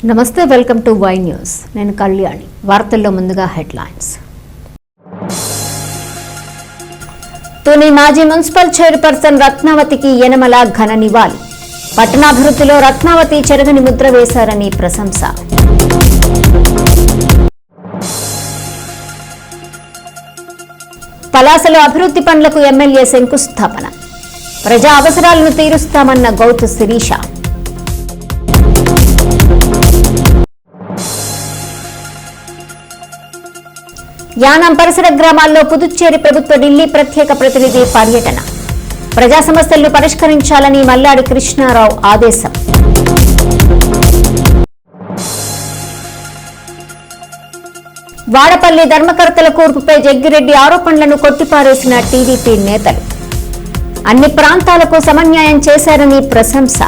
నమస్తే, welcome to Y news. నేను కళ్యాణి. వార్తల్లో ముందుగా హెడ్లైన్స్. తుని మాజీ మున్సిపల్ చైర్పర్సన్ రత్నావతికి యనమల ఘన నివాళి. పట్టణాభివృద్ధిలో రత్నావతి చెరగని ముద్ర వేశారని ప్రశంస. పలాసలో అభివృద్ధి పనులకు ఎమ్మెల్యే శంకుస్థాపన. ప్రజా అవసరాలను తీరుస్తామన్న గౌతు శిరీష. యానాం పరిసర గ్రామాల్లో పుదుచ్చేరి ప్రభుత్వ ఢిల్లీ ప్రత్యేక ప్రతినిధి పర్యటన. ప్రజా సమస్యలను పరిష్కరించాలని మల్లాడి కృష్ణారావు ఆదేశం. వాడపల్లి ధర్మకర్తల కూర్పుపై జగ్గిరెడ్డి ఆరోపణలను కొట్టిపారేసిన టీడీపీ నేతలు. అన్ని ప్రాంతాలకు సమన్యాయం చేశారని ప్రశంస.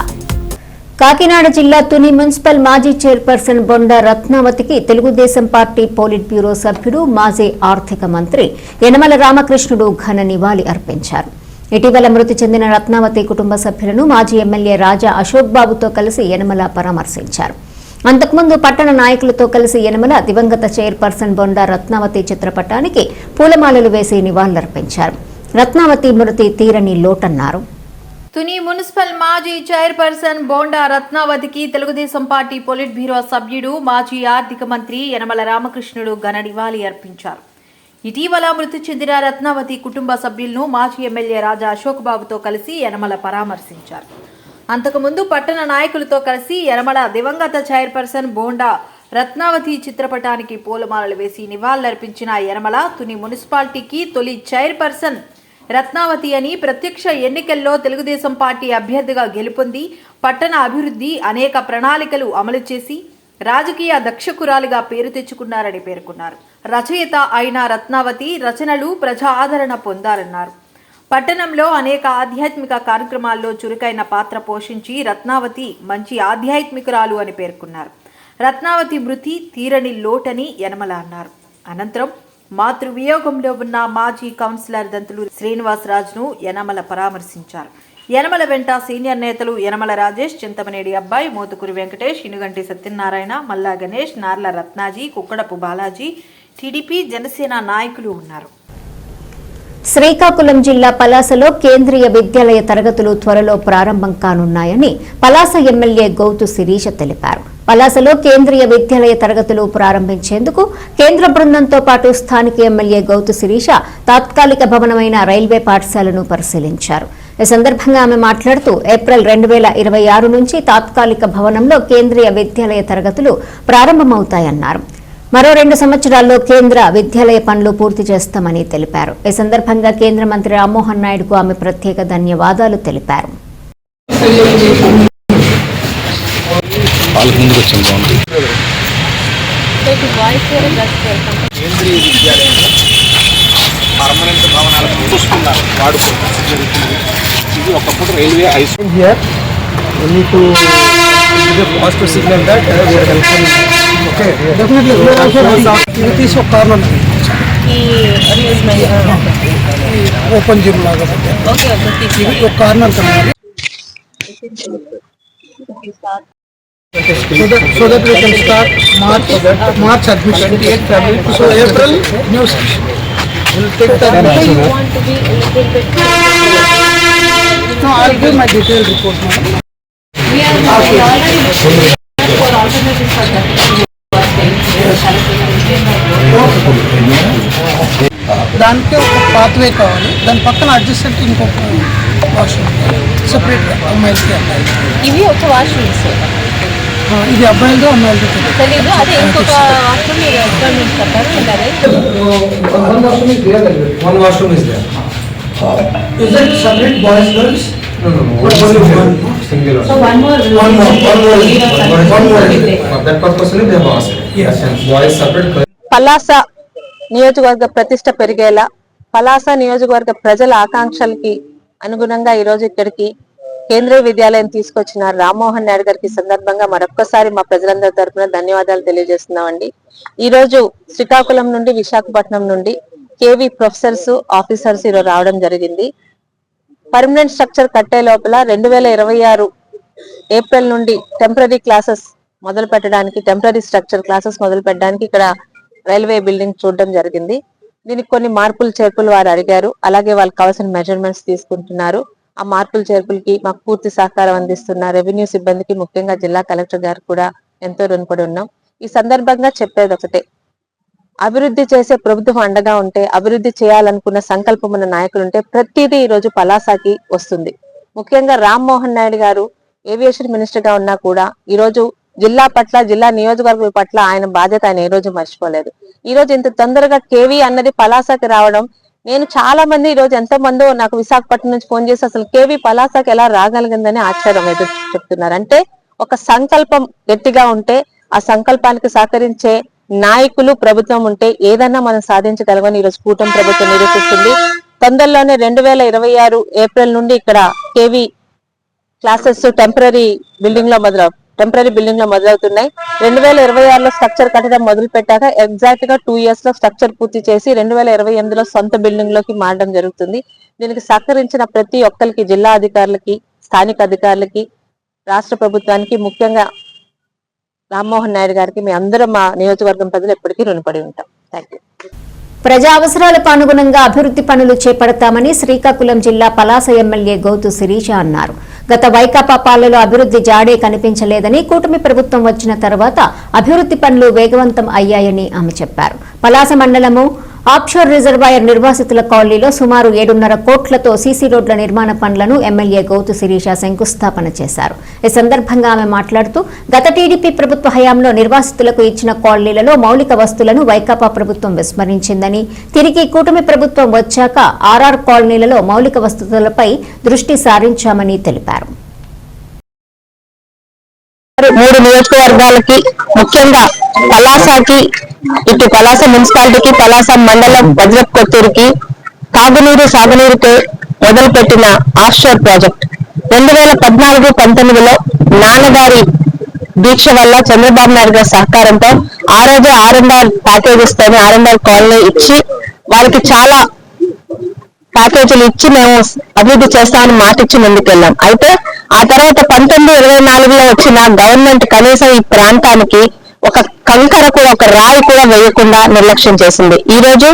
కాకినాడ జిల్లా తుని మున్సిపల్ మాజీ చైర్పర్సన్ బొండా రత్నావతికి తెలుగుదేశం పార్టీ పోలిట్ బ్యూరో సభ్యుడు, మాజీ ఆర్థిక మంత్రి యనమల రామకృష్ణుడు ఘన నివాళి అర్పించారు. ఇటీవల మృతి చెందిన రత్నావతి కుటుంబ సభ్యులను మాజీ ఎమ్మెల్యే రాజా అశోక్ బాబుతో కలిసి యనమల పరామర్శించారు. అంతకుముందు పట్టణ నాయకులతో కలిసి యనమల దివంగత చైర్పర్సన్ బొండా రత్నావతి చిత్రపటానికి పూలమాలలు వేసి నివాళులర్పించారు. రత్నావతి మృతి తీరని లోటన్నారు. తుని మున్సిపల్ మాజీ చైర్పర్సన్ బోండా రత్నావతికి తెలుగుదేశం పార్టీ పొలిట్ బ్యూరో సభ్యుడు, మాజీ ఆర్థిక మంత్రి యనమల రామకృష్ణుడు ఘన నివాళి అర్పించారు. ఇటీవల మృతి చెందిన రత్నావతి కుటుంబ సభ్యులను మాజీ ఎమ్మెల్యే రాజా అశోక్ బాబుతో కలిసి యనమల పరామర్శించారు. అంతకుముందు పట్టణ నాయకులతో కలిసి యనమల దివంగత చైర్పర్సన్ బోండా రత్నావతి చిత్రపటానికి పూలమాలలు వేసి నివాళులర్పించిన యనమల తుని మున్సిపాలిటీకి తొలి చైర్పర్సన్ రత్నావతి అని, ప్రత్యక్ష ఎన్నికల్లో తెలుగుదేశం పార్టీ అభ్యర్థిగా గెలుపొంది పట్టణ అభివృద్ధి అనేక ప్రణాళికలు అమలు చేసి రాజకీయ దక్షకురాలిగా పేరు తెచ్చుకున్నారని పేర్కొన్నారు. రచయిత అయిన రత్నావతి రచనలు ప్రజా ఆదరణ పొందారన్నారు. పట్టణంలో అనేక ఆధ్యాత్మిక కార్యక్రమాల్లో చురుకైన పాత్ర పోషించి రత్నావతి మంచి ఆధ్యాత్మికురాలు అని పేర్కొన్నారు. రత్నావతి మృతి తీరని లోటని యనమల అన్నారు. అనంతరం మాతృవియోగంలో ఉన్న మాజీ కౌన్సిలర్ దంతులు శ్రీనివాసరాజును యనమల పరామర్శించారు. యనమల వెంట సీనియర్ నేతలు యనమల రాజేష్, చింతమనేడి అబ్బాయి, మోతుకూరి వెంకటేష్, ఇనుగంటి సత్యనారాయణ, మల్లా గణేష్, నార్ల రత్నాజీ, కుక్కడపు బాలాజీ, టీడీపీ జనసేన నాయకులు ఉన్నారు. శ్రీకాకుళం జిల్లా పలాసలో కేంద్రీయ విద్యాలయ తరగతులు త్వరలో ప్రారంభం కానున్నాయని పలాస ఎమ్మెల్యే గౌతు శిరీష తెలిపారు. పలాసలో కేంద్రీయ విద్యాలయ తరగతులు ప్రారంభించేందుకు కేంద్ర బృందంతో పాటు స్థానిక ఎమ్మెల్యే గౌతు శిరీష తాత్కాలిక భవనమైన రైల్వే పాఠశాలను పరిశీలించారు. ఈ సందర్భంగా ఆమె మాట్లాడుతూ ఏప్రిల్ 2026 నుంచి తాత్కాలిక భవనంలో కేంద్రీయ విద్యాలయ తరగతులు ప్రారంభమవుతాయన్నారు. మరో 2 సంవత్సరాల్లో కేంద్ర విద్యాలయ పనులు పూర్తి చేస్తామని తెలిపారు. ఈ సందర్భంగా కేంద్ర మంత్రి రామ్మోహన్ నాయుడుకు ఆమె ప్రత్యేక ధన్యవాదాలు తెలిపారు. ఇది ఒకప్పుడు railway high school here only to positive signal that we are welcoming. Okay, definitely we are also ఇది ఒక కార్నర్ ఈ ఓపెన్ జిమ్ లాగా. ఓకే ఓకే, ఇది ఒక కార్నర్ కన్నా so that we can start March admission. So April new session. We'll take that. You want to be a little bit. No, I'll give my detailed report now. We are already looking for alternatives for that. దానికి ఒక pathway కావాలి, దాని పక్కన అడ్జస్టెంట్ ఇంకొక washroom separate అమ్మాయిలకి అమ్మాయిలకి. ఇవి ఒక వాష్రూమ్స్, ఇది అబ్బాయిలతో అమ్మాయిలతో తెలీదు. అదే ఇంకొక వాష్రూమ్ మీరు ఎక్స్పెరిమెంట్ చెప్పారు. One washroom is there. One washroom is there. Is it separate boys girls? No. Only one. Single. So one more. That purpose they have asked. Yes. Boys separate. Palasa నియోజకవర్గ ప్రతిష్ట పెరిగేలా, పలాస నియోజకవర్గ ప్రజల ఆకాంక్షలకి అనుగుణంగా ఈరోజు ఇక్కడికి కేంద్రీయ విద్యాలయం తీసుకొచ్చిన రామ్మోహన్ నాయుడు గారికి సందర్భంగా మరొక్కసారి మా ప్రజలందరి తరఫున ధన్యవాదాలు తెలియజేస్తున్నామండి. ఈ రోజు శ్రీకాకుళం నుండి, విశాఖపట్నం నుండి కేవీ ప్రొఫెసర్స్, ఆఫీసర్స్ ఈరోజు రావడం జరిగింది. పర్మనెంట్ స్ట్రక్చర్ కట్టే లోపల 2026 ఏప్రిల్ నుండి టెంపరరీ క్లాసెస్ మొదలు పెట్టడానికి, టెంపరీ స్ట్రక్చర్ క్లాసెస్ మొదలు పెట్టడానికి ఇక్కడ రైల్వే బిల్డింగ్ చూడడం జరిగింది. దీనికి కొన్ని మార్పులు చేర్పులు వారు అడిగారు. అలాగే వాళ్ళకి కావాల్సిన మెజర్మెంట్స్ తీసుకుంటున్నారు. ఆ మార్పులు చేర్పులకి మాకు పూర్తి సహకారం అందిస్తున్న రెవెన్యూ సిబ్బందికి, ముఖ్యంగా జిల్లా కలెక్టర్ గారు కూడా ఎంతో రుణపడి ఉన్నాం. ఈ సందర్భంగా చెప్పేది ఒకటే, అభివృద్ధి చేసే ప్రభుత్వం అండగా ఉంటే, అభివృద్ధి చేయాలనుకున్న సంకల్పం ఉన్న నాయకులు ఉంటే ప్రతిదీ ఈ రోజు పలాసకి వస్తుంది. ముఖ్యంగా రామ్మోహన్ నాయుడు గారు ఏవియేషన్ మినిస్టర్ గా ఉన్నా కూడా ఈ రోజు జిల్లా పట్ల, జిల్లా నియోజకవర్గం పట్ల ఆయన బాధ్యత ఆయన ఏ రోజు మర్చిపోలేదు. ఈ రోజు ఇంత తొందరగా కేవీ అన్నది పలాసకి రావడం, నేను చాలా మంది ఈ రోజు ఎంతో మందో నాకు విశాఖపట్నం నుంచి ఫోన్ చేసి అసలు కేవీ పలాసకి ఎలా రాగలిగిందని ఆశ్చర్యం ఎదురు చెప్తున్నారు. అంటే ఒక సంకల్పం గట్టిగా ఉంటే, ఆ సంకల్పానికి సహకరించే నాయకులు, ప్రభుత్వం ఉంటే ఏదన్నా మనం సాధించగలమని ఈ రోజు కూటమి ప్రభుత్వం నిరూపిస్తుంది. తొందరలోనే 2026 ఏప్రిల్ నుండి ఇక్కడ కేవీ క్లాసెస్ టెంపరీ బిల్డింగ్ లో మొదలవుతున్నాయి. 2026లో స్ట్రక్చర్ కట్టడం మొదలు పెట్టాక ఎగ్జాక్ట్ గా 2 years లో స్ట్రక్చర్ పూర్తి చేసి 2028లో సొంత బిల్డింగ్ లోకి మారడం జరుగుతుంది. దీనికి సహకరించిన ప్రతి ఒక్కరికి, జిల్లా అధికారులకి, స్థానిక అధికారులకి, రాష్ట్ర ప్రభుత్వానికి, ముఖ్యంగా రామ్మోహన్ నాయుడు గారికి మీ అందరం, మా నియోజకవర్గం ప్రజలు ఎప్పటికీ రుణపడి ఉంటాం. Thank you. ప్రజా అవసరాలకు అనుగుణంగా అభివృద్ధి పనులు చేపడతామని శ్రీకాకుళం జిల్లా పలాస ఎమ్మెల్యే గౌతు శిరీష అన్నారు. గత వైకాపా పాలనలో అభివృద్ధి జాడే కనిపించలేదని, కూటమి ప్రభుత్వం వచ్చిన తర్వాత అభివృద్ధి పనులు వేగవంతం అయ్యాయని ఆమె చెప్పారు. పలాస మండలము ఆఫ్షోర్ రిజర్వాయర్ నిర్వాసితుల కాలనీలో సుమారు 7.5 కోట్లతో సీసీ రోడ్ల నిర్మాణ పనులను ఎమ్మెల్యే గౌతు శిరీష శంకుస్థాపన చేశారు. ఈ సందర్భంగా ఆమె మాట్లాడుతూ, గత టీడీపీ ప్రభుత్వ హయాంలో నిర్వాసితులకు ఇచ్చిన కాలనీలలో మౌలిక వస్తువులను వైకాపా ప్రభుత్వం విస్మరించిందని, తిరిగి కూటమి ప్రభుత్వం వచ్చాక ఆర్ఆర్ కాలనీలలో మౌలిక వసతులపై దృష్టి సారించామని తెలిపారు. 3 నియోజకవర్గాలకి, ముఖ్యంగా పలాసకి, ఇటు పలాస మున్సిపాలిటీకి, పలాస మండలం వజ్రప్ కొత్తూరుకి తాగునీరు, సాగునీరుతో మొదలుపెట్టిన ఆఫ్షోర్ ప్రాజెక్ట్ 2014-19లో నాన్నగారి దీక్ష వల్ల చంద్రబాబు నాయుడు గారి సహకారంతో ఆ రోజే ఆర్ఎండ్ఆర్ ప్యాకేజెస్ తోని ఆర్ఎండ్ఆర్ కాలనీ ఇచ్చి, వారికి చాలా ప్యాకేజీలు ఇచ్చి మేము అభివృద్ధి చేస్తామని మాటిచ్చి ముందుకెళ్ళాం. అయితే ఆ తర్వాత 1924లో వచ్చిన గవర్నమెంట్ కనీసం ఈ ప్రాంతానికి ఒక కంకర కూడా, ఒక రాయి కూడా వేయకుండా నిర్లక్ష్యం చేసింది. ఈ రోజు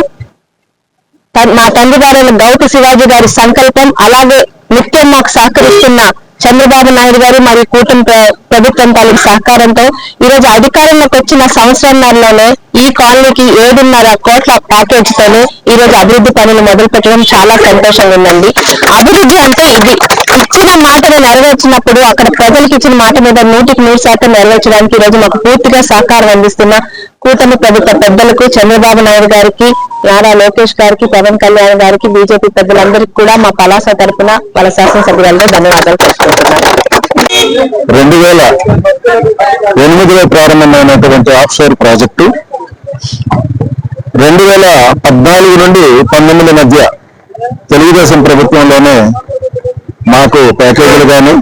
మా తండ్రి గారైన గౌతు శివాజీ గారి సంకల్పం, అలాగే నిత్యం మాకు సహకరిస్తున్న చంద్రబాబు నాయుడు గారు మరియు కూటమి ప్రభుత్వం తాలూకు సహకారంతో ఈ రోజు అధికారంలోకి వచ్చిన సంవత్సరంలోనే ఈ కాలనీకి 7.5 కోట్ల ప్యాకేజ్ తోనే ఈ రోజు అభివృద్ధి పనులు మొదలు పెట్టడం చాలా సంతోషంగా ఉందండి. అభివృద్ధి అంటే ఇది, ఇచ్చిన మాటను నెరవేర్చినప్పుడు అక్కడ ప్రజలకు ఇచ్చిన మాట మీద 100% నెరవేర్చడానికి ఈ రోజు మాకు పూర్తిగా సహకారం అందిస్తున్న కూటమి ప్రభుత్వ పెద్దలకు, చంద్రబాబు నాయుడు గారికి, నారా లోకేష్ గారికి, పవన్ కళ్యాణ్ గారికి, బీజేపీ పెద్దలందరికీ కూడా మా పలాస తరఫున వాళ్ళ శాసనసభ్యులుగా ధన్యవాదాలు తెలుసుకుంటున్నాను. 2008లో ప్రారంభమైనటువంటి ఆఫ్షోర్ ప్రాజెక్టు 2014 నుండి 19 మధ్య తెలుగుదేశం ప్రభుత్వంలోనే మాకు ప్యాకేజీలు కానీ,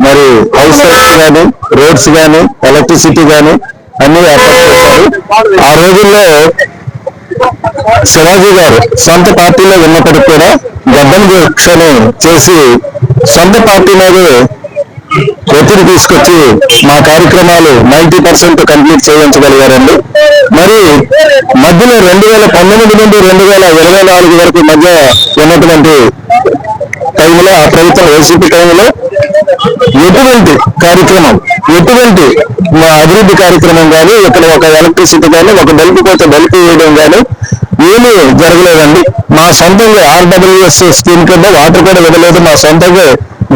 మరి హౌస్ సైట్స్ కానీ, రోడ్స్ కానీ, ఎలక్ట్రిసిటీ కానీ అన్ని ఏర్పాటు చేశారు. ఆ రోజుల్లో శివాజీ గారు సొంత పార్టీలో ఉన్నప్పటికీ కూడా గడ్డం దీక్షను చేసి సొంత పార్టీ మీద ఒత్తిడి తీసుకొచ్చి మా కార్యక్రమాలు 90% కంప్లీట్ చేయించగలిగారండి. మరి మధ్యలో 2019 నుండి 2024 వరకు మధ్య ఉన్నటువంటి టైంలో, ఆ ప్రభుత్వం వైసీపీ టైంలో ఎటువంటి కార్యక్రమం, ఎటువంటి అభివృద్ధి కార్యక్రమం కానీ, ఇక్కడ ఒక ఎలక్ట్రిసిటీ కానీ, ఒక బల్బు పోతే బల్బు వేయడం కానీ ఏమీ జరగలేదండి. మా సొంతంగా ఆర్డబ్ల్యూఎస్ స్కీమ్ కింద వాటర్ కూడా ఇవ్వలేదు. మా సొంతంగా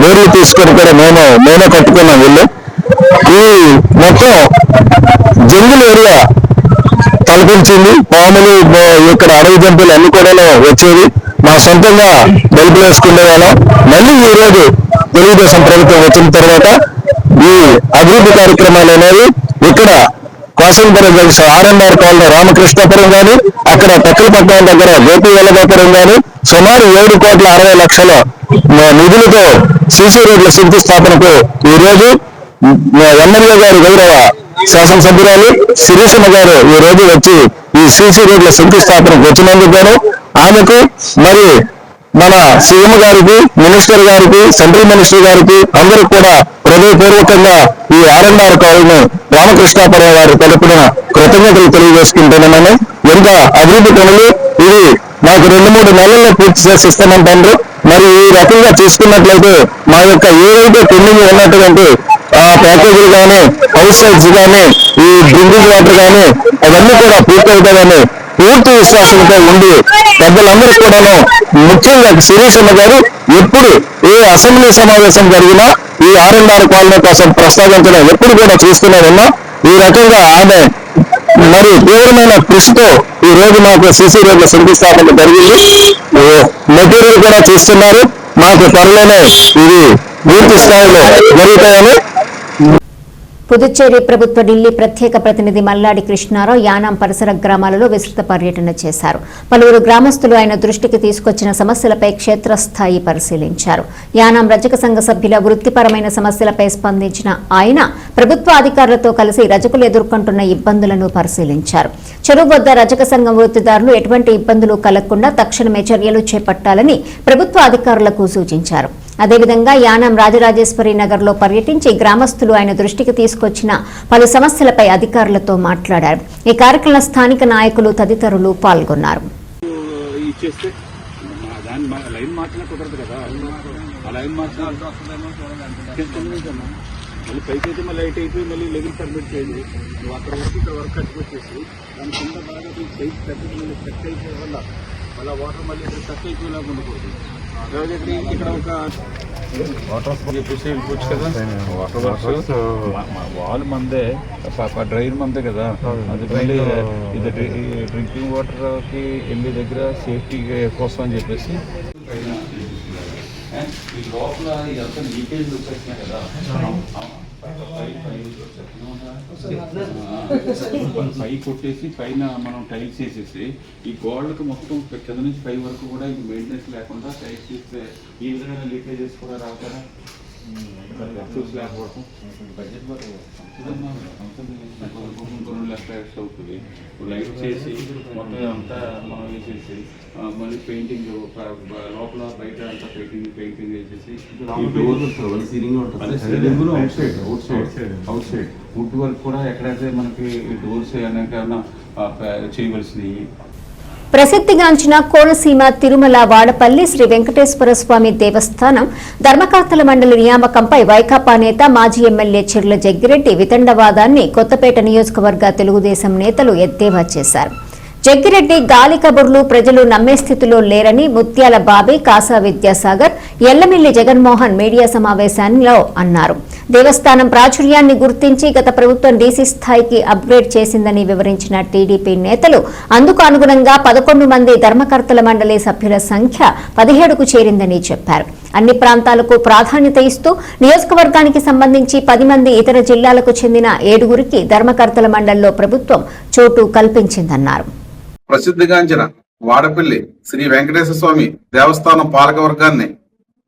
బోర్లు తీసుకొని కూడా మేమే కట్టుకున్నాం ఇల్లు. ఈ మొత్తం జంగుల్ ఏరియా కల్పించింది. పాములు, ఇక్కడ అడవి జంతువులు అన్ని కూడా వచ్చేవి. మా సొంతంగా బల్బులు వేసుకునే వాళ్ళం. మళ్ళీ ఈ రోజు తెలుగుదేశం ప్రభుత్వం వచ్చిన తర్వాత ఈ అభివృద్ధి కార్యక్రమాలు అనేవి ఇక్కడ కోసంపురం జంక్షన్ ఆర్ఎంఆర్ కాలనీ రామకృష్ణపురం కానీ, అక్కడ పక్కలపట్నం దగ్గర గోపి వెల్లగోపురం కానీ సుమారు 7,60,00,000 నిధులతో సీసీ రోడ్ల శంకుస్థాపనకు ఈ రోజు ఎమ్మెల్యే గారు, గౌరవ శాసనసభ్యురాలు శిరీషమ్మ గారు ఈ రోజు వచ్చి ఈ సీసీ రోడ్ల శంకుస్థాపనకు వచ్చినందుకు గాను ఆమెకు, మరి మన సీఎం గారికి, మినిస్టర్ గారికి, సెంట్రల్ మినిస్టర్ గారికి అందరూ కూడా హృదయపూర్వకంగా ఈ R&R కాలనీ రామకృష్ణాపురం వారి తరపున కృతజ్ఞతలు తెలియజేసుకుంటున్నామని. ఇంకా అభివృద్ధి పనులు ఇది మాకు 2-3 నెలల్లో పూర్తి చేసి ఇస్తామంటారు. మరి ఈ రకంగా చూసుకున్నట్లయితే మా యొక్క ఏవైతే పెండింగ్ ఉన్నటువంటి ఆ ప్యాకేజీలు కానీ, హౌస్ సైడ్స్ కానీ, ఈ డ్రింకింగ్ వాటర్ కానీ అవన్నీ కూడా పూర్తవుతాయని పూర్తి విశ్వాసంతో ఉండి పెద్దలందరూ కూడాను, ముఖ్యంగా శిరీష్ అన్న గారు ఎప్పుడు ఏ అసెంబ్లీ సమావేశం జరిగినా ఈ R&R కాలనీ కోసం ప్రస్తావించడం ఎప్పుడు కూడా చూస్తూనే ఉన్నాం. ఈ రకంగా ఆమె మరి తీవ్రమైన కృషితో ఈ రోజు మాకు సీసీ రోడ్ల శంకుస్థాపన జరిగింది. మెటీరియల్ కూడా చూస్తున్నారు. మాకు త్వరలోనే ఇది పూర్తి స్థాయిలో జరుగుతాయని. పుదుచ్చేరి ప్రభుత్వ ఢిల్లీ ప్రత్యేక ప్రతినిధి మల్లాడి కృష్ణారావు యానాం పరిసర గ్రామాలలో విస్తృత పర్యటన చేశారు. పలువురు గ్రామస్తులు ఆయన దృష్టికి తీసుకొచ్చిన సమస్యలపై క్షేత్రస్థాయి పరిశీలించారు. యానాం రజక సంఘ సభ్యుల వృత్తిపరమైన సమస్యలపై స్పందించిన ఆయన ప్రభుత్వ అధికారులతో కలిసి రజకులు ఎదుర్కొంటున్న ఇబ్బందులను పరిశీలించారు. చెరువు వద్ద రజక సంఘం వృత్తిదారులు ఎటువంటి ఇబ్బందులు కలగకుండా తక్షణమే చర్యలు చేపట్టాలని ప్రభుత్వ అధికారులకు సూచించారు. అదేవిధంగా యానాం రాజరాజేశ్వరి నగర్ లో పర్యటించి గ్రామస్తులు ఆయన దృష్టికి తీసుకొచ్చిన పలు సమస్యలపై అధికారులతో మాట్లాడారు. ఈ కార్యక్రమంలో స్థానిక నాయకులు తదితరులు పాల్గొన్నారు. పైకైతే మళ్ళీ లైట్ అయిపోయి మళ్ళీ లెవెల్ పర్మిట్ చేయండి. నువ్వు అక్కడ వరకు ఇక్కడ వరకు కట్టుకొచ్చేసి దాని కింద బాగా సైజ్ కట్టి మళ్ళీ కట్ అయిపోయే వల్ల మళ్ళీ వాటర్ మళ్ళీ ఇక్కడ కట్ అయిపోయేలాగా ఉండకూడదు. ఇక్కడ ఒక వాటర్ చెప్పేసి వెళ్ళిపోవచ్చు కదా. వాటర్ వర్క్స్ వాల్ మందే, డ్రైన్ మందే కదా. అది మళ్ళీ ఇది డ్రింకింగ్ వాటర్కి వెళ్ళే దగ్గర సేఫ్టీ కోసం అని చెప్పేసి ఈ లోపల ఇదంతా లీకేజ్ వచ్చేస్తున్నాయి కదా. పై కొట్టేసి పైన మనం టైల్స్ వేసేసి ఈ గోడలకు మొత్తం కింద నుంచి పై వరకు కూడా ఇది మెయింటెనెన్స్ లేకుండా టైల్స్ చేస్తే ఈ విధంగా లీకేజెస్ కూడా రావుతారా? చూసి లేకపోవడం బడ్జెట్ కొన్ని లక్షలు ఎక్స్ట్రా అవుతుంది. లైట్ చేసి మొత్తం అంతా మనం వేసేసి మళ్ళీ పెయింటింగ్ లోపల బయట అంతా పెయింటింగ్ వేసేసి అవుట్ సైడ్ వుడ్ వర్క్ కూడా ఎక్కడైతే మనకి డోర్స్ ఏమైనా చేయవలసినవి. ప్రసిద్ధిగాంచిన కోనసీమ తిరుమల వాడపల్లి శ్రీ వెంకటేశ్వర స్వామి దేవస్థానం ధర్మకర్తల మండలి నియామకంపై వైకాపా నేత మాజీ ఎమ్మెల్యే చిర్ల జగ్గిరెడ్డి వితండవాదాన్ని కొత్తపేట నియోజకవర్గ తెలుగుదేశం నేతలు ఎద్దేవా చేశారు. జగ్గిరెడ్డి గాలి కబుర్లు ప్రజలు నమ్మే స్థితిలో లేరని ముత్యాల బాబీ, కాసా విద్యాసాగర్, ఎల్లమిల్లి జగన్మోహన్ మీడియా సమావేశంలో అన్నారు. దేవస్థానం ప్రాచుర్యాన్ని గుర్తించి గత ప్రభుత్వం డీసీ స్థాయికి అప్గ్రేడ్ చేసిందని వివరించిన టీడీపీ నేతలు అందుకు అనుగుణంగా 11 మంది ధర్మకర్తల మండలి సభ్యుల సంఖ్య 17కు చేరిందని చెప్పారు. అన్ని ప్రాంతాలకు ప్రాధాన్యత ఇస్తూ నియోజకవర్గానికి సంబంధించి 10 మంది ఇతర జిల్లాలకు చెందిన 7గురికి ధర్మకర్తల మండలిలో ప్రభుత్వం చోటు కల్పించిందన్నారు. ప్రసిద్ధిగాంచిన వాడపల్లి శ్రీ వెంకటేశ్వర స్వామి దేవస్థానం పాలక వర్గాన్ని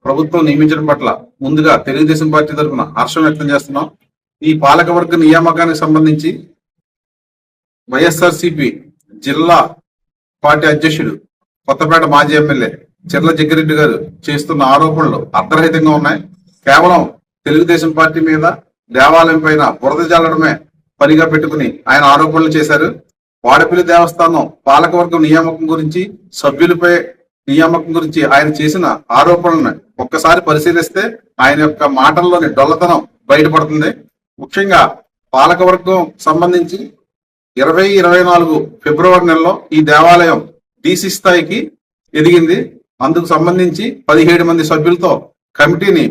ప్రభుత్వం నియమించడం పట్ల ముందుగా తెలుగుదేశం పార్టీ తరఫున హర్షం వ్యక్తం చేస్తున్నాం. ఈ పాలక వర్గ నియామకానికి సంబంధించి వైఎస్ఆర్సీపీ జిల్లా పార్టీ అధ్యక్షుడు కొత్తపేట మాజీ ఎమ్మెల్యే చిర్ల జగ్గిరెడ్డి గారు చేస్తున్న ఆరోపణలు అర్ధరహితంగా ఉన్నాయి. కేవలం తెలుగుదేశం పార్టీ మీద, దేవాలయం పైన బురద జల్లడమే పనిగా పెట్టుకుని ఆయన ఆరోపణలు చేశారు. వాడపల్లి దేవస్థానం పాలకవర్గం నియామకం గురించి, సభ్యులపై నియామకం గురించి ఆయన చేసిన ఆరోపణలను ఒక్కసారి పరిశీలిస్తే ఆయన యొక్క మాటల్లోని డొల్లతనం బయటపడుతుంది. ముఖ్యంగా పాలకవర్గం సంబంధించి 2024 ఫిబ్రవరి నెలలో ఈ దేవాలయం డీసీ స్థాయికి ఎదిగింది. అందుకు సంబంధించి 17 మంది సభ్యులతో కమిటీని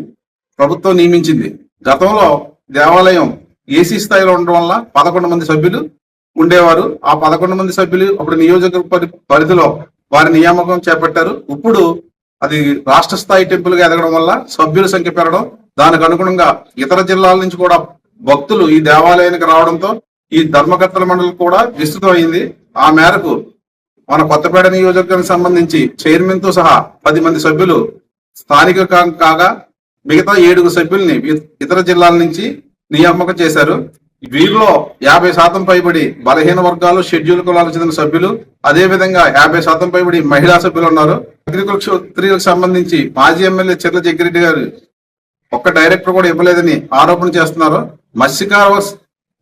ప్రభుత్వం నియమించింది. గతంలో దేవాలయం ఏసీ స్థాయిలో ఉండడం వల్ల 11 మంది సభ్యులు ఉండేవారు. ఆ 11 మంది సభ్యులు అప్పుడు నియోజకవర్గ పరిధిలో వారి నియామకం చేపట్టారు. ఇప్పుడు అది రాష్ట్ర స్థాయి టెంపుల్ గా ఎదగడం వల్ల సభ్యుల సంఖ్య పెరగడం, దానికి అనుగుణంగా ఇతర జిల్లాల నుంచి కూడా భక్తులు ఈ దేవాలయానికి రావడంతో ఈ ధర్మకర్తల మండలి కూడా విస్తృతమైంది. ఆ మేరకు మన కొత్తపేట నియోజకవర్గానికి సంబంధించి చైర్మన్ తో సహా 10 మంది సభ్యులు స్థానిక కాగా మిగతా 7 సభ్యుల్ని ఇతర జిల్లాల నుంచి నియామకం చేశారు. వీరిలో 50% పైబడి బలహీన వర్గాలు, షెడ్యూల్ కులాలకు చెందిన సభ్యులు, అదే విధంగా 50% పైబడి మహిళా సభ్యులు ఉన్నారు. అగ్రికల్చర్ స్త్రీలకు సంబంధించి మాజీ ఎమ్మెల్యే చిర్ల జగ్గిరెడ్డి గారు ఒక్క డైరెక్టర్ కూడా ఇవ్వలేదని ఆరోపణ చేస్తున్నారు. మత్స్యకార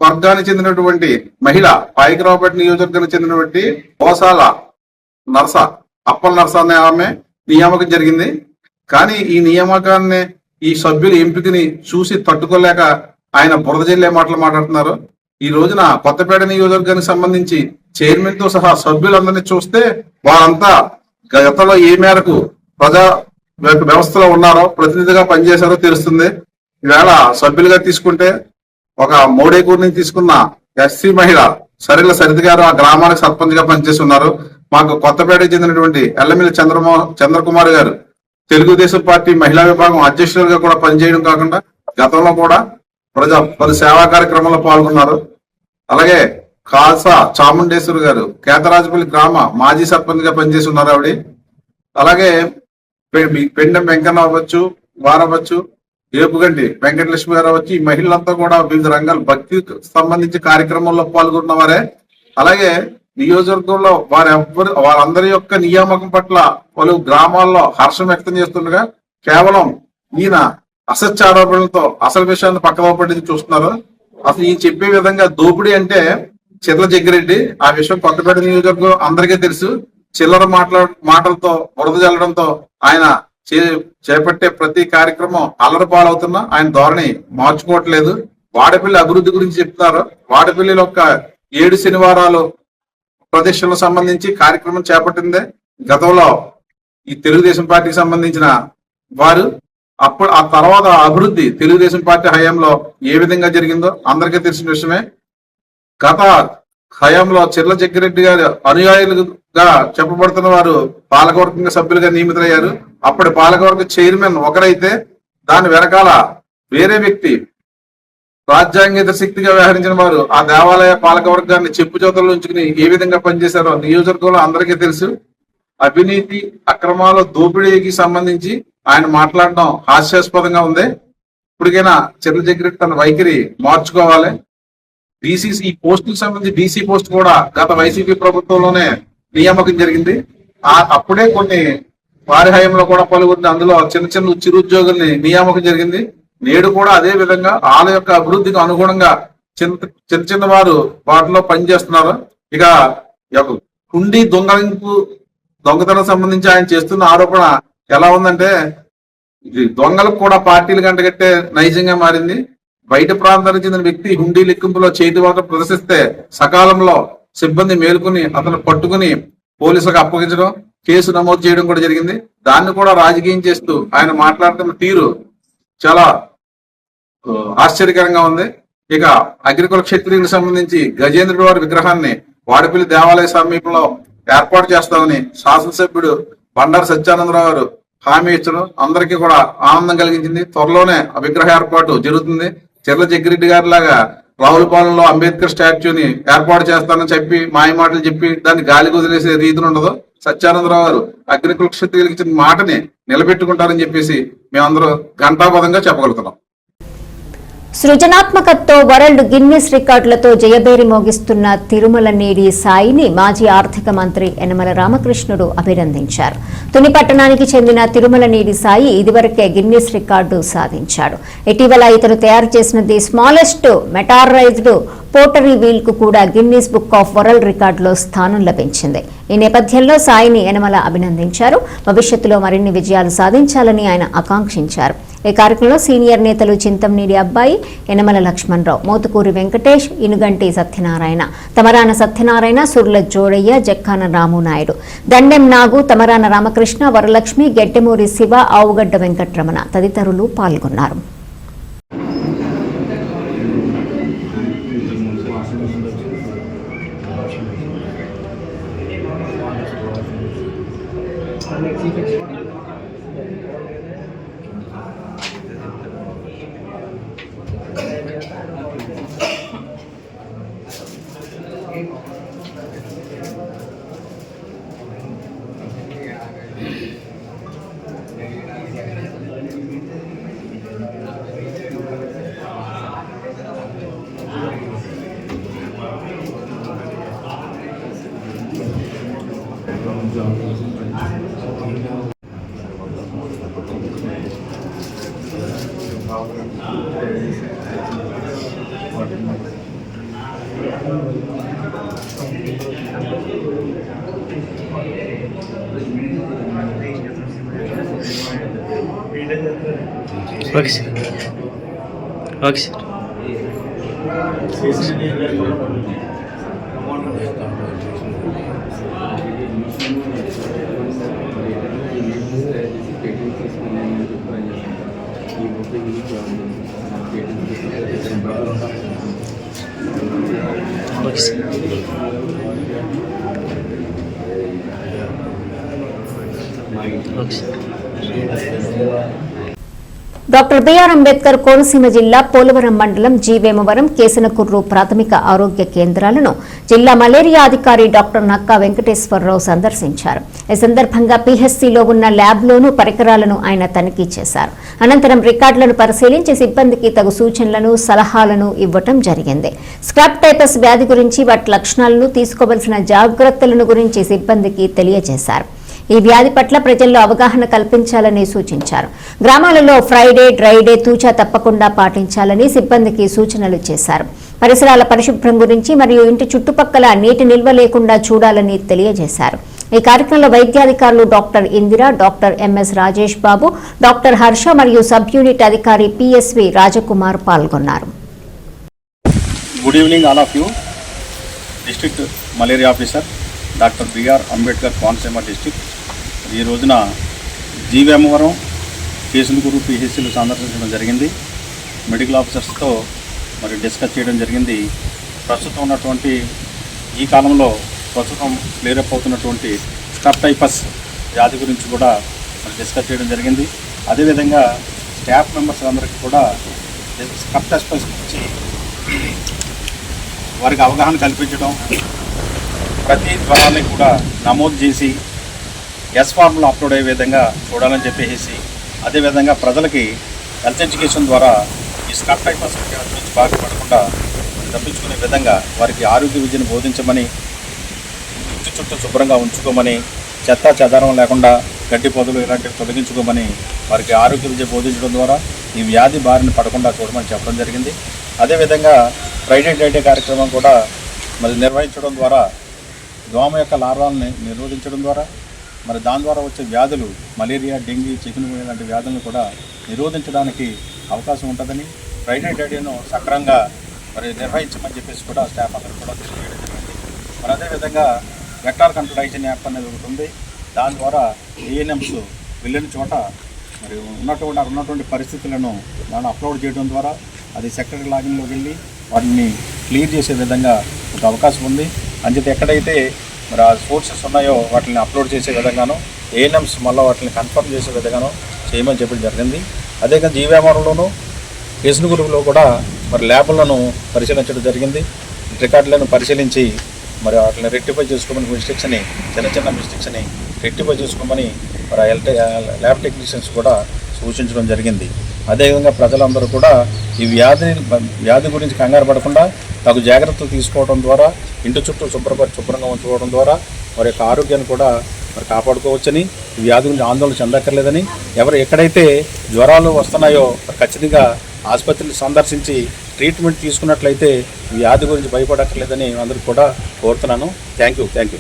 వర్గానికి చెందినటువంటి మహిళ పాయికరావుపేట నియోజకవర్గానికి చెందినటువంటి ఓసాల నర్స అప్పల నర్స అనే ఆమె నియామకం జరిగింది. కానీ ఈ నియామకాన్ని ఈ సభ్యుల ఎంపికని చూసి తట్టుకోలేక ఆయన బురద జల్లే మాటలు మాట్లాడుతున్నారు. ఈ రోజున కొత్తపేట నియోజకవర్గానికి సంబంధించి చైర్మన్ తో సహా సభ్యులందరినీ చూస్తే వారంతా గతంలో ఏ మేరకు ప్రజా వ్యవస్థలో ఉన్నారో, ప్రతినిధిగా పనిచేశారో తెలుస్తుంది. ఈవేళ సభ్యులుగా తీసుకుంటే ఒక మోడేకూరు నుంచి తీసుకున్న ఎస్సీ మహిళ సరిల సరిత గారు ఆ గ్రామానికి సర్పంచ్ గా పనిచేసి ఉన్నారు. మాకు కొత్తపేటకు చెందినటువంటి ఎల్లమిల్లి చంద్రకుమార్ గారు తెలుగుదేశం పార్టీ మహిళా విభాగం అధ్యక్షులుగా కూడా పనిచేయడం కాకుండా గతంలో కూడా పలు సేవా కార్యక్రమాల్లో పాల్గొన్నారు. అలాగే కాల్సా చాముండేశ్వరి గారు కేతరాజపల్లి గ్రామ మాజీ సర్పంచ్ గా పనిచేసి ఉన్నారు ఆవిడ. అలాగే పెండెం వెంకన్న అవ్వచ్చు, వారవచ్చు, ఏపుగంటి వెంకటలక్ష్మి గారు అవ్వచ్చు, ఈ మహిళలంతా కూడా వివిధ రంగాలు భక్తి సంబంధించి కార్యక్రమాల్లో పాల్గొన్న వారే. అలాగే నియోజకవర్గంలో వారందరి యొక్క నియామకం పట్ల పలు గ్రామాల్లో హర్షం వ్యక్తం చేస్తుండగా కేవలం ఈయన అసత్య ఆరోపణలతో అసలు విషయాన్ని పక్కన పట్టి చూస్తున్నారు. అసలు ఈయన చెప్పే విధంగా దోపిడీ అంటే చిర్ల జగ్గిరెడ్డి, ఆ విషయం కొత్తపేట నియోజకవర్గం అందరికీ తెలుసు. చిల్లర మాటలతో బురద జల్లడంతో ఆయన చేపట్టే ప్రతి కార్యక్రమం అల్లరి పాలవుతున్నా ఆయన ధోరణి మార్చుకోవట్లేదు. వాడపల్లి అభివృద్ధి గురించి చెప్తున్నారు. వాడపల్లిలో ఒక 7 శనివారాలు ప్రదర్శనలకు సంబంధించి కార్యక్రమం చేపట్టిందే గతంలో ఈ తెలుగుదేశం పార్టీకి సంబంధించిన వారు. అప్పుడు ఆ తర్వాత అభివృద్ధి తెలుగుదేశం పార్టీ హయాంలో ఏ విధంగా జరిగిందో అందరికీ తెలిసిన విషయమే. గత హయాంలో చిర్ల జగ్గిరెడ్డి గారు అనుయాయులుగా చెప్పబడుతున్న వారు పాలకవర్గ సభ్యులుగా నియమితులయ్యారు. అప్పటి పాలకవర్గ చైర్మన్ ఒకరైతే దాని వెనకాల వేరే వ్యక్తి రాజ్యాంగేతర శక్తిగా వ్యవహరించిన వారు ఆ దేవాలయ పాలకవర్గాన్ని చెప్పు చేతుల్లో ఉంచుకుని ఏ విధంగా పనిచేశారో నియోజకవర్గంలో అందరికీ తెలుసు. అవినీతి అక్రమాల దోపిడీకి సంబంధించి ఆయన మాట్లాడడం హాస్యాస్పదంగా ఉంది. ఇప్పటికైనా చిర్ల జగ్గిరెడ్డి తన వైఖరి మార్చుకోవాలి. డీసీసీ ఈ పోస్టులకు సంబంధించి డీసీ పోస్ట్ కూడా గత వైసీపీ ప్రభుత్వంలోనే నియామకం జరిగింది. అప్పుడే కొన్ని వారి హయాంలో కూడా పలువురిని అందులో చిన్న చిరుద్యోగుల్ని నియామకం జరిగింది. నేడు కూడా అదే విధంగా వాళ్ళ యొక్క అభివృద్ధికి అనుగుణంగా చిన్న వారు వాటిలో పనిచేస్తున్నారు. ఇక హుండీ దొంగతనం సంబంధించి ఆయన చేస్తున్న ఆరోపణ ఎలా ఉందంటే ఇది దొంగలకు కూడా పార్టీలు గంటగట్టే నైజంగా మారింది. బయట ప్రాంతానికి చెందిన వ్యక్తి హుండీ లెక్కింపులో చేతివాత ప్రదర్శిస్తే సకాలంలో సిబ్బంది మేలుకుని అతను పట్టుకుని పోలీసులకు అప్పగించడం, కేసు నమోదు చేయడం కూడా జరిగింది. దాన్ని కూడా రాజకీయం చేస్తూ ఆయన మాట్లాడుతున్న తీరు చాలా ఆశ్చర్యకరంగా ఉంది. ఇక అగ్రికుల క్షత్రియులకు సంబంధించి గజేంద్రుడి వారి విగ్రహాన్ని వాడపల్లి దేవాలయ సమీపంలో ఏర్పాటు చేస్తామని శాసనసభ్యుడు బండారు సత్యానందరావు గారు హామీ ఇచ్చడం అందరికీ కూడా ఆనందం కలిగించింది. త్వరలోనే ఆ విగ్రహ ఏర్పాటు జరుగుతుంది. చిర్ల జగ్గిరెడ్డి గారి లాగా రావులపాలెంలో అంబేద్కర్ స్టాచ్యూని ఏర్పాటు చేస్తానని చెప్పి మాయ మాటలు చెప్పి దాన్ని గాలి వదిలేసే రీతిని ఉండదు. సత్యానందరావు గారు అగ్రికుల క్షత్రియులకు ఇచ్చిన మాటని నిలబెట్టుకుంటారని చెప్పేసి మేమందరం ఘంటాపదంగా చెప్పగలుగుతున్నాం. సృజనాత్మకతతో వరల్డ్ గిన్నెస్ రికార్డులతో జయబేరి మోగిస్తున్న తిరుమల నేడి సాయిని మాజీ ఆర్థిక మంత్రి యనమల రామకృష్ణుడు అభినందించారు. తుని పట్టణానికి చెందిన తిరుమల నేడి సాయి ఇదివరకే గిన్నెస్ రికార్డు సాధించాడు. ఇటీవల ఇతను తయారు చేసిన ది స్మాలెస్ట్ మెటారైజ్డ్ పోటరీ వీల్ కు కూడా గిన్నీస్ బుక్ ఆఫ్ వరల్డ్ రికార్డులో స్థానం లభించింది. ఈ నేపథ్యంలో సాయిని యనమల అభినందించారు. భవిష్యత్తులో మరిన్ని విజయాలు సాధించాలని ఆయన ఆకాంక్షించారు. ఈ కార్యక్రమంలో సీనియర్ నేతలు చింతంనేడి అబ్బాయి, యనమల లక్ష్మణరావు, మోతుకూరి వెంకటేష్, ఇనుగంటి సత్యనారాయణ, తమరాన సత్యనారాయణ, సుర్ల జోడయ్య, జక్కాన రామునాయుడు, దండెం నాగు, తమరాన రామకృష్ణ, వరలక్ష్మి, గెడ్డెమూరి శివ, ఆవుగడ్డ వెంకట్రమణ తదితరులు పాల్గొన్నారు. Okay sir. Okay sir. Okay sir. Okay sir. Doctor BR Ambedkar Konaseema జిల్లా పోలవరం మండలం జీవేమవరం కేసనకుర్రు ప్రాథమిక ఆరోగ్య కేంద్రాలను జిల్లా మలేరియా అధికారి డాక్టర్ నక్కా వెంకటేశ్వరరావు సందర్శించారు. ఈ సందర్భంగా పీహెచ్సీలో ఉన్న ల్యాబ్లోనూ పరికరాలను ఆయన తనిఖీ చేశారు. అనంతరం రికార్డులను పరిశీలించి సిబ్బందికి తగు సూచనలను సలహాలను ఇవ్వటం జరిగింది. స్క్రాప్ టైపస్ వ్యాధి గురించి వాటి లక్షణాలను తీసుకోవలసిన జాగ్రత్తలను గురించి సిబ్బందికి తెలియజేశారు. ఈ వ్యాధి పట్ల ప్రజల్లో అవగాహన కల్పించాలని సూచించారు. గ్రామాలలో ఫ్రైడే డ్రైడే తూచా తప్పకుండా పాటించాలని సిబ్బందికి సూచనలు చేశారు. పరిసరాల పరిశుభ్రం గురించి మరియు ఇంటి చుట్టుపక్కల నీటి నిల్వ లేకుండా చూడాలని తెలియజేశారు. ఈ కార్యక్రమంలో వైద్యాధికారులు doctor Indira, doctor MS Rajesh Babu, doctor Harsha మరియు సబ్ యూనిట్ అధికారి పిఎస్వి రాజకుమార్ పాల్గొన్నారు. Good evening all of you. District malaria officer doctor BR Ambedkar Konaseema district ఈ రోజున జీవేమవరం కేసులకూరు పిహెచ్సీలు సందర్శించడం జరిగింది. మెడికల్ ఆఫీసర్స్తో మరి డిస్కస్ చేయడం జరిగింది. ప్రస్తుతం ఉన్నటువంటి ఈ కాలంలో ప్రస్తుతం క్లియరప్ అవుతున్నటువంటి స్క్రాప్ టైపస్ వ్యాధి గురించి కూడా మరి డిస్కస్ చేయడం జరిగింది. అదేవిధంగా స్టాఫ్ మెంబర్స్ అందరికీ కూడా స్క్రాప్ టైపస్ గురించి వారికి అవగాహన కల్పించడం, ప్రతి జ్వరాన్ని కూడా నమోదు చేసి ఎస్ ఫార్మ్లో అప్లోడ్ అయ్యే విధంగా చూడాలని చెప్పేసి, అదేవిధంగా ప్రజలకి హెల్త్ ఎడ్యుకేషన్ ద్వారా ఈ స్క్రాప్ టైపస్ నుంచి బాగుపడకుండా తప్పించుకునే విధంగా వారికి ఆరోగ్య విద్యను బోధించమని, ఇంటి చుట్టూ శుభ్రంగా ఉంచుకోమని, చెత్త చెదారం లేకుండా గడ్డి పొదలు ఇలాంటివి తొలగించుకోమని వారికి ఆరోగ్య విద్య బోధించడం ద్వారా ఈ వ్యాధి బారిన పడకుండా చూడమని చెప్పడం జరిగింది. అదేవిధంగా ఫ్రైడే డ్రైడే కార్యక్రమం కూడా మరి నిర్వహించడం ద్వారా దోమ యొక్క లార్వాలను నిరోధించడం ద్వారా మరి దాని ద్వారా వచ్చే వ్యాధులు మలేరియా, డెంగీ, చికెన్గున్యా లాంటి వ్యాధులను కూడా నిరోధించడానికి అవకాశం ఉంటుందని, ఫ్రైడే డ్రైడేను సక్రమంగా మరి నిర్వహించమని చెప్పేసి కూడా స్టాఫ్ అందరూ కూడా తెలియజేయడం జరిగింది. మరి అదేవిధంగా వెక్టార్ కంట్రోల్ హైజీన్ యాప్ అనేది ఒకటి ఉంది. దాని ద్వారా ఏఎన్ఎంస్ వెళ్ళిన చోట మరి ఉన్నటువంటి పరిస్థితులను మనం అప్లోడ్ చేయడం ద్వారా అది సెక్రటరీ లాగిన్లో వెళ్ళి వాటిని క్లియర్ చేసే విధంగా ఒక అవకాశం ఉంది. అంచేత ఎక్కడైతే మరి ఆ సోర్సెస్ ఉన్నాయో వాటిని అప్లోడ్ చేసే విధంగాను, ఏఎన్ఎంస్ మళ్ళీ వాటిని కన్ఫర్మ్ చేసే విధంగాను చేయమని చెప్పడం జరిగింది. అదేవిధంగా జీవేమవరంలోను కేసునకుర్రులో కూడా మరి ల్యాబ్లను పరిశీలించడం జరిగింది. రికార్డులను పరిశీలించి మరి వాటిని రెక్టిఫై చేసుకోమని చిన్న మిస్టేక్స్ని రెక్టిఫై చేసుకోమని మరి ల్యాబ్ టెక్నీషియన్స్ కూడా సూచించడం జరిగింది. అదేవిధంగా ప్రజలందరూ కూడా ఈ వ్యాధి గురించి కంగారు పడకుండా తగు జాగ్రత్తలు తీసుకోవడం ద్వారా, ఇంటి చుట్టూ శుభ్రంగా ఉంచుకోవడం ద్వారా వారి యొక్క ఆరోగ్యాన్ని కూడా మరి కాపాడుకోవచ్చని, ఈ వ్యాధి గురించి ఆందోళన చెందక్కర్లేదని, ఎక్కడైతే జ్వరాలు వస్తున్నాయో ఖచ్చితంగా ఆసుపత్రిని సందర్శించి ట్రీట్మెంట్ తీసుకున్నట్లయితే ఈ వ్యాధి గురించి భయపడక్కర్లేదని అందరికీ కూడా కోరుతున్నాను. Thank you.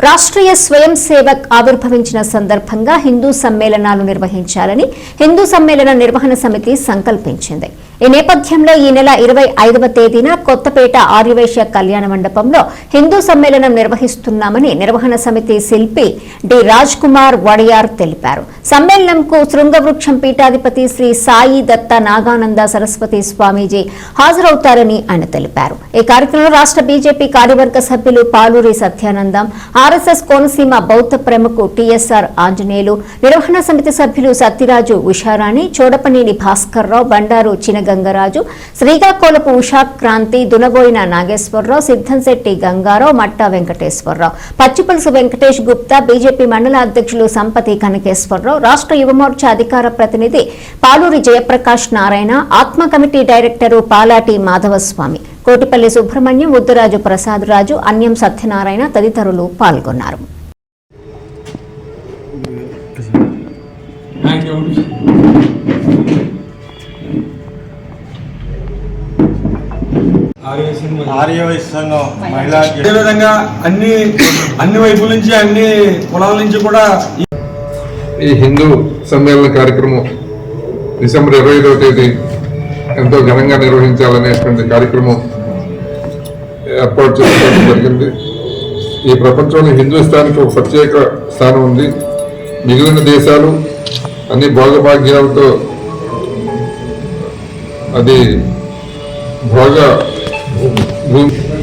రాష్ట్రీయ స్వయం సేవక్ ఆవిర్భవించిన సందర్భంగా హిందూ సమ్మేళనాలు నిర్వహించాలని హిందూ సమ్మేళన నిర్వహణ సమితి సంకల్పించింది. ఈ నేపథ్యంలో ఈ నెల 25వ తేదీన కొత్తపేట ఆర్యవైశ్య కళ్యాణ మండపంలో హిందూ సమ్మేళనం నిర్వహిస్తున్నామని నిర్వహణ సమితి శిల్పి డి రాజ్ కుమార్ వడియార్ తెలిపారు. సమ్మేళనంకు శృంగవృక్షం పీఠాధిపతి శ్రీ సాయి దత్త నాగానంద సరస్వతి స్వామీజీ హాజరవుతారని ఆయన తెలిపారు. ఈ కార్యక్రమంలో రాష్ట్ర బీజేపీ కార్యవర్గ సభ్యులు పాలూరి సత్యానందం, ఆర్ఎస్ఎస్ కోనసీమ బౌద్ధ ప్రముఖ టీఎస్ఆర్ ఆంజనేయులు, నిర్వహణ సమితి సభ్యులు సత్యరాజు ఉషారాణి, చోడపనేని భాస్కర్రావు, బండారు గంగరాజు, శ్రీకాకుళపు ఉషాక్రాంతి, దునబోయిన నాగేశ్వరరావు, సిద్ధంశెట్టి గంగారావు, మట్టా వెంకటేశ్వరరావు, పచ్చిపులుసు వెంకటేష్ గుప్తా, బీజేపీ మండల అధ్యక్షులు సంపతి కనకేశ్వరరావు, రాష్ట్ర యువమోర్చా అధికార ప్రతినిధి పాలూరి జయప్రకాష్ నారాయణ, ఆత్మ కమిటీ డైరెక్టరు పాలాటి మాధవస్వామి, కోటిపల్లి సుబ్రహ్మణ్యం, ఉద్దురాజు ప్రసాద్ రాజు, అన్యం సత్యనారాయణ తదితరులు పాల్గొన్నారు. ఆర్యవైశ్య సంఘం మహిళా, అదేవిధంగా అన్ని వైపుల నుంచి అన్ని కులాల నుంచి కూడా ఈ హిందూ సమ్మేళన కార్యక్రమం డిసెంబర్ 25వ తేదీ ఎంతో ఘనంగా నిర్వహించాలనేటువంటి కార్యక్రమం ఏర్పాటు చేసుకోవడం జరిగింది. ఈ ప్రపంచంలో హిందూస్థాన్కి ఒక ప్రత్యేక స్థానం ఉంది. మిగిలిన దేశాలు అన్ని భోగభాగ్యాలతో అది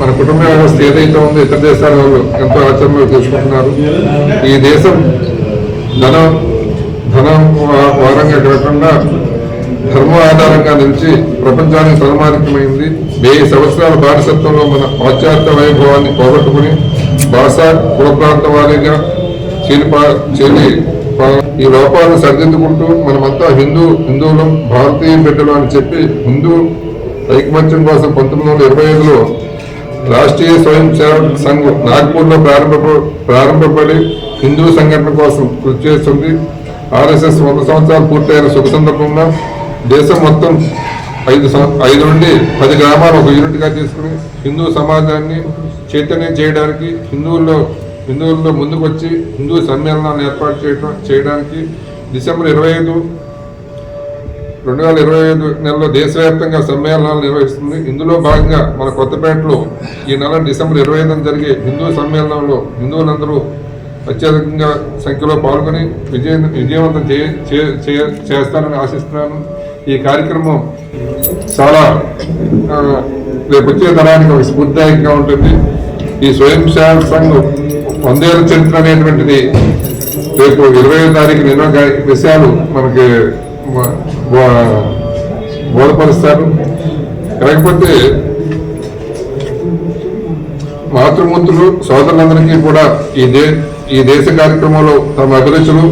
మన కుటుంబ వ్యవస్థ ఏదైతే ఉందో ఇతర దేశాల వాళ్ళు ఎంతో ఆచరణలో తీసుకుంటున్నారు. ఈ దేశం ధనం వారంగా కాకుండా ధర్మం ఆధారంగా నిలిచి ప్రపంచానికి సన్మానితమైంది. 1000 సంవత్సరాల బానిసత్వంలో మన పాశ్చాత్య వైభవాన్ని పోగొట్టుకుని భాష కుల ప్రాంత వారీగా ఈ లోపాలను సరిదిద్దుకుంటూ మనమంతా హిందువులం, భారతీయ బిడ్డలు అని చెప్పి హిందూ ఐకమత్యం కోసం 1925లో రాష్ట్రీయ స్వయం సేవక్ సంఘ్ నాగ్పూర్లో ప్రారంభపడి హిందూ సంఘటన కోసం కృషి చేస్తుంది. RSS 100 సంవత్సరాలు పూర్తయిన శుభ సందర్భంగా దేశం మొత్తం 5 నుండి 10 గ్రామాలు ఒక యూనిట్గా తీసుకుని హిందూ సమాజాన్ని చైతన్యం చేయడానికి హిందువుల్లో ముందుకు వచ్చి హిందూ సమ్మేళనాలను ఏర్పాటు చేయడానికి డిసెంబర్ 25, 2025 నెలలో దేశవ్యాప్తంగా సమ్మేళనాలు నిర్వహిస్తుంది. ఇందులో భాగంగా మన కొత్తపేటలో ఈ నెల డిసెంబర్ 25న జరిగే హిందూ సమ్మేళనంలో హిందువులందరూ అత్యధికంగా సంఖ్యలో పాల్గొని విజయవంతం చేస్తారని ఆశిస్తున్నాను. ఈ కార్యక్రమం చాలా రేపు వచ్చే తరానికి ఒక స్ఫూర్తిదాయకంగా ఉంటుంది. ఈ స్వయం సేవక్ సంఘ్ 100 ఏళ్ల చరిత్ర అనేటువంటిది రేపు 25వ తారీఖున ఎన్నో విషయాలు మనకి బోధపరుస్తారు. కాకపోతే మాతృమూర్తులు సోదరులందరికీ కూడా ఈ దేశ కార్యక్రమంలో తమ అభిరుచులు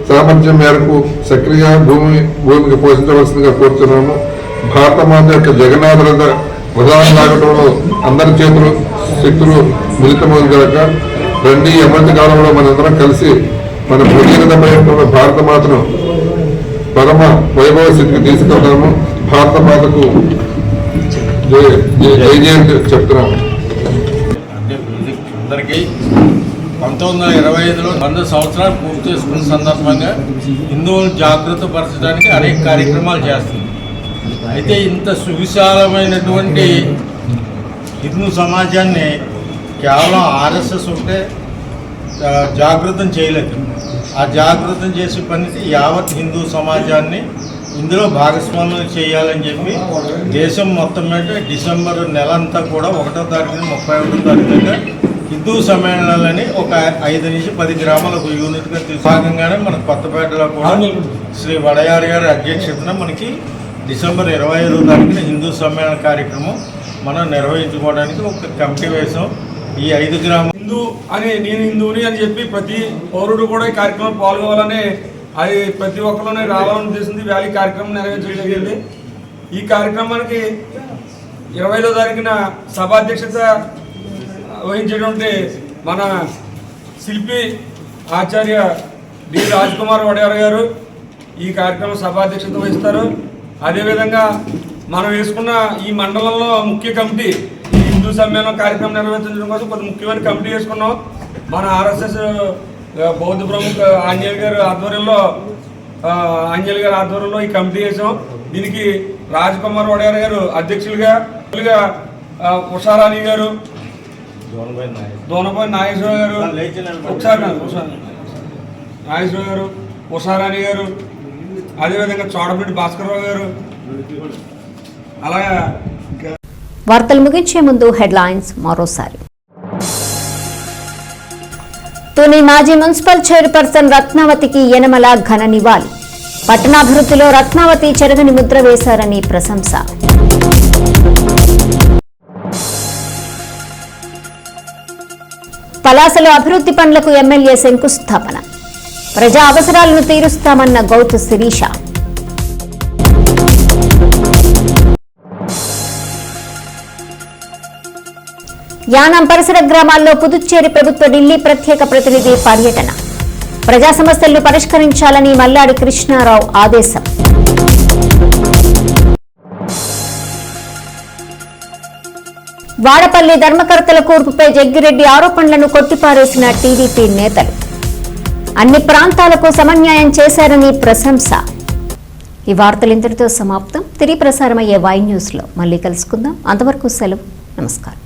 సామర్థ్యం మేరకు సక్రియ భూమికి పోషించవలసిందిగా కోరుతున్నాము. భారత మాత యొక్క జగన్నాథ ప్రధాన లాగటంలో అందరి చేతులు శక్తులు మిళితమవుగాక. రండి అమృత కాలంలో మనందరం కలిసి మన భగీరథ ప్రయత్నంలో భారత మాతను పరమ వైభవ స్థితికి తీసుకెళ్తాము. భారత మాతకు జై చెప్తున్నాము. అందరికీ 1925లో 100 సంవత్సరాలు పూర్తి చేసుకున్న సందర్భంగా హిందువులను జాగృత పరచడానికి అనేక కార్యక్రమాలు చేస్తుంది. అయితే ఇంత సువిశాలమైనటువంటి హిందూ సమాజాన్ని కేవలం RSS ఉంటే జాగృతం చేయలేదు. ఆ జాగృతం చేసే పనికి యావత్ హిందూ సమాజాన్ని ఇందులో భాగస్వామ్యం చేయాలని చెప్పి దేశం మొత్తం మీద డిసెంబర్ నెల అంతా కూడా 1వ తారీఖున 31వ తారీఖున హిందూ సమ్మేళనాలని ఒక 5 నుంచి 10 గ్రామాలకు యూనిట్గా భాగంగానే మన కొత్తపేటలో కూడా శ్రీ వడయారి గారి అధ్యక్షతన మనకి డిసెంబర్ 25వ తారీఖున హిందూ సమ్మేళన కార్యక్రమం మనం నిర్వహించుకోవడానికి ఒక కమిటీ వేసాం. ఈ 5 గ్రామాలు నేను హిందువుని అని చెప్పి ప్రతి పౌరుడు కూడా ఈ కార్యక్రమం పాల్గొవాలని అది ప్రతి ఒక్కరిలోనే రావాలని ఉద్దేశించి వ్యాలీ కార్యక్రమం నెరవేర్చడం జరిగింది. ఈ కార్యక్రమానికి 25వ తారీఖున సభాధ్యక్షత వహించేటువంటి మన శిల్పి ఆచార్య డి రాజ్కుమార్ వడయార్ గారు ఈ కార్యక్రమం సభాధ్యక్షత వహిస్తారు. అదేవిధంగా మనం వేసుకున్న ఈ మండలంలో ముఖ్య కమిటీ ఈ హిందూ సమ్మేళనం కార్యక్రమం నిర్వహించడం కోసం కొంత ముఖ్యమైన కమిటీ వేసుకున్నాం. మన RSS బౌద్ధ ప్రముఖ ఆంజనేయ గారి ఆధ్వర్యంలో ఈ కమిటీ వేసాం. దీనికి రాజ్కుమార్ వడయార్ గారు అధ్యక్షులుగా, ఉషారాణి గారు, దోనపల్లి నాగేశ్వరరావు గారు, నాగేశ్వరరావు గారు, ఉషారాణి గారు, అదేవిధంగా చోడపల్లి భాస్కర్రావు గారు. అలాగే వార్తలు ముగించే ముందు హెడ్లైన్స్ మరోసారి. తుని మాజీ మున్సిపల్ చైర్పర్సన్ రత్నావతికి యనమల ఘన నివాళి. పట్టణాభివృద్ధిలో రత్నావతి చెరగని ముద్ర వేశారని ప్రశంస. పలాసలో అభివృద్ధి పనులకు ఎమ్మెల్యే శంకుస్థాపన. ప్రజా అవసరాలను తీరుస్తామన్న గౌతు శిరీష. యానాం పరిసర గ్రామాల్లో పుదుచ్చేరి ప్రభుత్వ ఢిల్లీ ప్రత్యేక ప్రతినిధి పర్యటన. ప్రజా సమస్యలను పరిష్కరించాలని మల్లాడి కృష్ణారావు ఆదేశం. వాడపల్లి ధర్మకర్తల కూర్పుపై జగ్గిరెడ్డి ఆరోపణలను కొట్టిపారేసిన టీడీపీ నేతలు. అన్ని ప్రాంతాలకు సమన్యాయం చేశారని ప్రశంస. ఈ వార్తలు ఇంతటితో సమాప్తం. తిరిగి ప్రసారమయ్యే వై న్యూస్లో మళ్ళీ కలుసుకుందాం. అంతవరకు సెలవు. నమస్కారం.